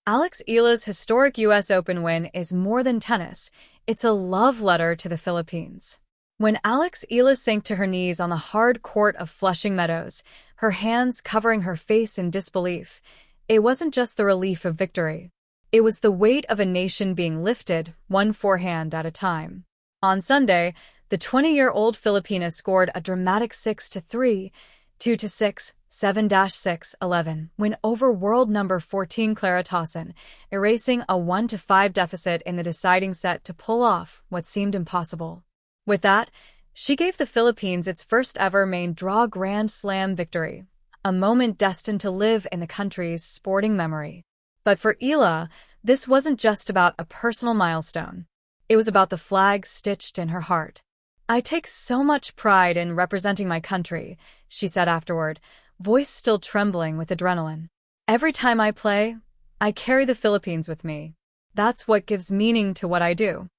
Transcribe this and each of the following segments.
Alex Eala's historic U.S. Open win is more than tennis. It's a love letter to the Philippines. When Alex Eala sank to her knees on the hard court of Flushing Meadows, her hands covering her face in disbelief, it wasn't just the relief of victory. It was the weight of a nation being lifted, one forehand at a time. On Sunday, the 20-year-old Filipina scored a dramatic 6-3, 2-6, 7-6, 11, win over world number 14 Clara Tauson, erasing a 1-5 deficit in the deciding set to pull off what seemed impossible. With that, she gave the Philippines its first ever main draw Grand Slam victory, a moment destined to live in the country's sporting memory. But for Eala, this wasn't just about a personal milestone. It was about the flag stitched in her heart. "I take so much pride in representing my country," she said afterward, voice still trembling with adrenaline. "Every time I play, I carry the Philippines with me. That's what gives meaning to what I do."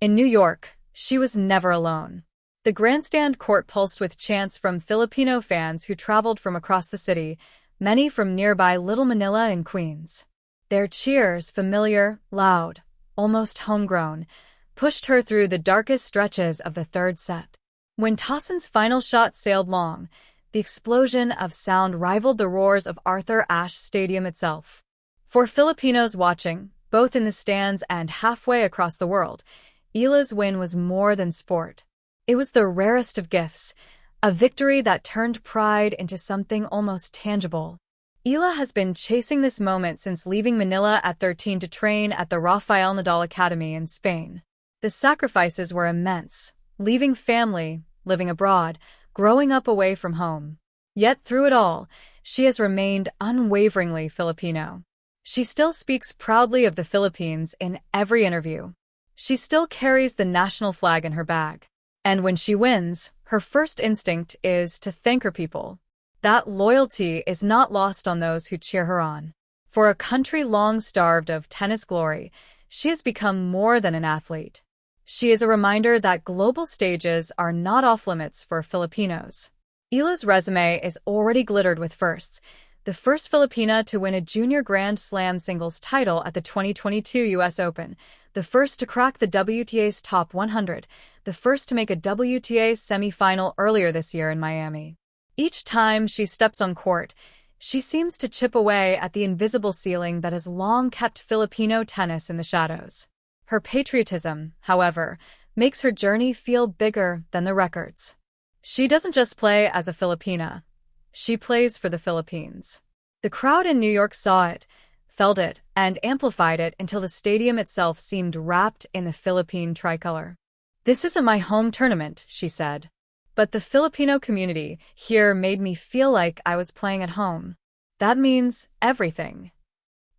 In New York, she was never alone. The grandstand court pulsed with chants from Filipino fans who traveled from across the city, many from nearby Little Manila in Queens. Their cheers, familiar, loud, almost homegrown, pushed her through the darkest stretches of the third set. When Tausen's final shot sailed long, the explosion of sound rivaled the roars of Arthur Ashe Stadium itself. For Filipinos watching, both in the stands and halfway across the world, Eala's win was more than sport. It was the rarest of gifts, a victory that turned pride into something almost tangible. Eala has been chasing this moment since leaving Manila at 13 to train at the Rafael Nadal Academy in Spain. The sacrifices were immense, leaving family, living abroad, growing up away from home. Yet through it all, she has remained unwaveringly Filipino. She still speaks proudly of the Philippines in every interview. She still carries the national flag in her bag. And when she wins, her first instinct is to thank her people. That loyalty is not lost on those who cheer her on. For a country long starved of tennis glory, she has become more than an athlete. She is a reminder that global stages are not off-limits for Filipinos. Eala's resume is already glittered with firsts. The first Filipina to win a junior Grand Slam singles title at the 2022 U.S. Open, the first to crack the WTA's top 100, the first to make a WTA semifinal earlier this year in Miami. Each time she steps on court, she seems to chip away at the invisible ceiling that has long kept Filipino tennis in the shadows. Her patriotism, however, makes her journey feel bigger than the records. She doesn't just play as a Filipina. She plays for the Philippines. The crowd in New York saw it, felt it, and amplified it until the stadium itself seemed wrapped in the Philippine tricolor. "This isn't my home tournament," she said. "But the Filipino community here made me feel like I was playing at home. That means everything."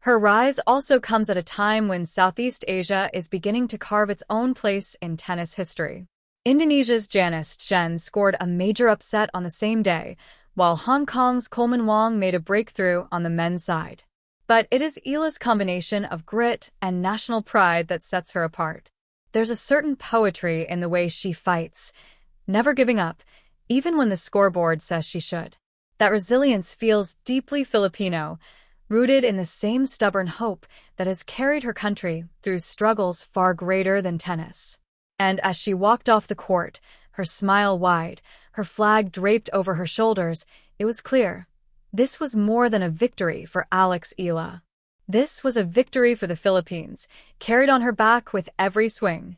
Her rise also comes at a time when Southeast Asia is beginning to carve its own place in tennis history. Indonesia's Janice Chen scored a major upset on the same day, while Hong Kong's Coleman Wong made a breakthrough on the men's side. But it is Eala's combination of grit and national pride that sets her apart. There's a certain poetry in the way she fights, never giving up, even when the scoreboard says she should. That resilience feels deeply Filipino, rooted in the same stubborn hope that has carried her country through struggles far greater than tennis. And as she walked off the court, her smile wide, her flag draped over her shoulders, it was clear. This was more than a victory for Alex Eala. This was a victory for the Philippines, carried on her back with every swing.